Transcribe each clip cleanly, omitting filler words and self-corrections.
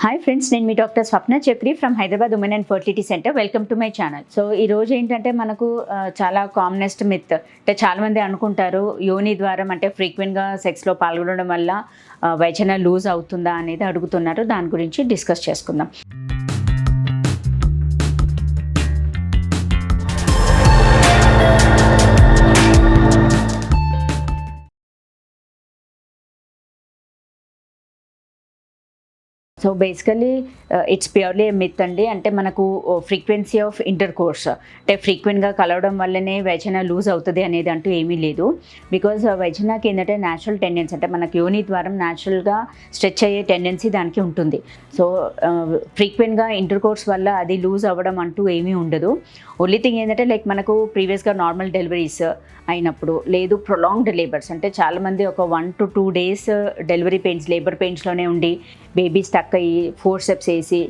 Hi friends, నేను మీ doctor Swapna Chakri from Hyderabad women and fertility centre. Welcome to my channel. So ఈరోజు ఏంటంటే మనకు చాలా కామనెస్ట్ మిత్ అంటే చాలామంది అనుకుంటారు యోని ద్వారం అంటే ఫ్రీక్వెంట్గా సెక్స్లో పాల్గొనడం వల్ల వైజన లూజ్ అవుతుందా అనేది అడుగుతున్నారు. దాని గురించి డిస్కస్ చేసుకుందాం. So basically it's purely myth అండి. అంటే మనకు ఫ్రీక్వెన్సీ ఆఫ్ ఇంటర్ కోర్స్ అంటే ఫ్రీక్వెంట్గా కలవడం వల్లనే వైజన లూజ్ అవుతుంది అనేది అంటూ ఏమీ లేదు. బికాజ్ వైజనాకి ఏంటంటే న్యాచురల్ టెండెన్సీ అంటే మనకు యోని ద్వారం న్యాచురల్గా స్ట్రెచ్ అయ్యే టెండెన్సీ దానికి ఉంటుంది. సో ఫ్రీక్వెంట్గా ఇంటర్ కోర్స్ వల్ల అది లూజ్ అవ్వడం అంటూ ఏమీ ఉండదు. ఓన్లీ థింగ్ ఏంటంటే లైక్ మనకు ప్రీవియస్గా నార్మల్ డెలివరీస్ అయినప్పుడు లేదు ప్రొలాంగ్డ్ లేబర్స్ అంటే చాలామంది ఒక 1 to 2 days delivery pains labour పెయిన్స్లోనే ఉండి బేబీ స్టక్ అయ్యి ఫోర్సెప్స్ వేసి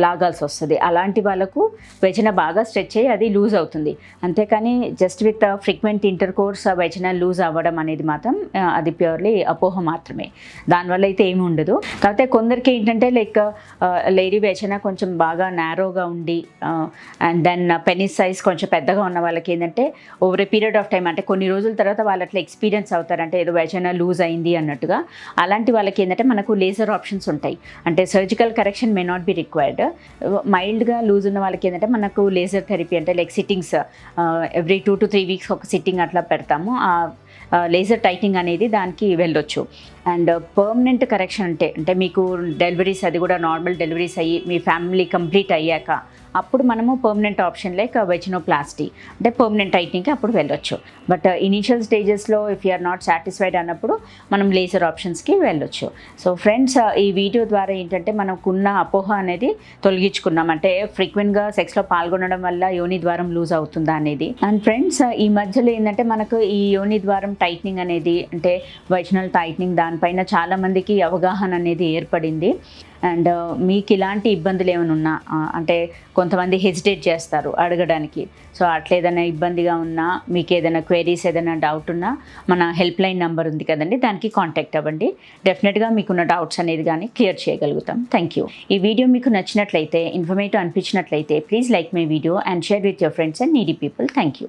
లాగాల్సి వస్తుంది. అలాంటి వాళ్ళకు వైజన బాగా స్ట్రెచ్ అయ్యి అది లూజ్ అవుతుంది. అంతేకాని just with frequent intercourse vagina loose అవ్వడం అనేది మాత్రం అది ప్యూర్లీ అపోహ మాత్రమే. దానివల్ల అయితే ఏమి ఉండదు. కాకపోతే కొందరికి ఏంటంటే లైక్ లేడీ వైజన కొంచెం బాగా నారోగా ఉండి అండ్ దెన్ పెనిస్ సైజ్ కొంచెం పెద్దగా ఉన్న వాళ్ళకి ఏంటంటే over a period of time అంటే కొన్ని రోజుల తర్వాత వాళ్ళు అట్లా ఎక్స్పీరియన్స్ అవుతారు అంటే ఏదో వైజన లూజ్ అయింది అన్నట్టుగా. అలాంటి వాళ్ళకి ఏంటంటే మనకు లేజర్ ఆప్షన్స్ ఉంటాయి. అంటే surgical correction may not be required. మైల్డ్గా లూజ్ ఉన్న వాళ్ళకి ఏంటంటే మనకు లేజర్ థెరపీ అంటే like sittings every 2 to 3 weeks ఒక సిట్టింగ్ అట్లా పెడతాము. లేజర్ టైటింగ్ అనేది దానికి వెళ్ళొచ్చు. అండ్ పర్మనెంట్ కరెక్షన్ అంటే మీకు డెలివరీస్ అది కూడా నార్మల్ డెలివరీస్ అయ్యి మీ ఫ్యామిలీ కంప్లీట్ అయ్యాక అప్పుడు మనము పర్మనెంట్ ఆప్షన్ లైక్ వెజినోప్లాస్టీ అంటే పర్మనెంట్ టైట్నింగ్కి అప్పుడు వెళ్ళొచ్చు. బట్ ఇనీషియల్ స్టేజెస్లో if you are not satisfied అన్నప్పుడు మనం లేజర్ ఆప్షన్స్కి వెళ్ళొచ్చు. సో ఫ్రెండ్స్, ఈ వీడియో ద్వారా ఏంటంటే మనకున్న అపోహ అనేది తొలగించుకున్నాం. అంటే ఫ్రీక్వెంట్గా సెక్స్లో పాల్గొనడం వల్ల యోని ద్వారం లూజ్ అవుతుందా అనేది. అండ్ ఫ్రెండ్స్, ఈ మధ్యలో ఏంటంటే మనకు ఈ యోని ద్వారం టైట్నింగ్ అనేది అంటే వైజనల్ టైట్నింగ్ దానిపైన చాలామందికి అవగాహన అనేది ఏర్పడింది. అండ్ మీకు ఇలాంటి ఇబ్బందులు ఏమైనా ఉన్నా అంటే కొంతమంది హెజిటేట్ చేస్తారు అడగడానికి. సో అట్లా ఏదైనా ఇబ్బందిగా ఉన్నా మీకు ఏదైనా క్వైరీస్ ఏదైనా డౌట్ ఉన్నా మన హెల్ప్ లైన్ నెంబర్ ఉంది కదండి, దానికి కాంటాక్ట్ అవ్వండి. డెఫినెట్గా మీకున్న డౌట్స్ అనేది కానీ క్లియర్ చేయగలుగుతాం. Thank you. ఈ వీడియో మీకు నచ్చినట్లయితే ఇన్ఫర్మేటివ్ అనిపించినట్లయితే please like my video and share with your friends and needy people. Thank you.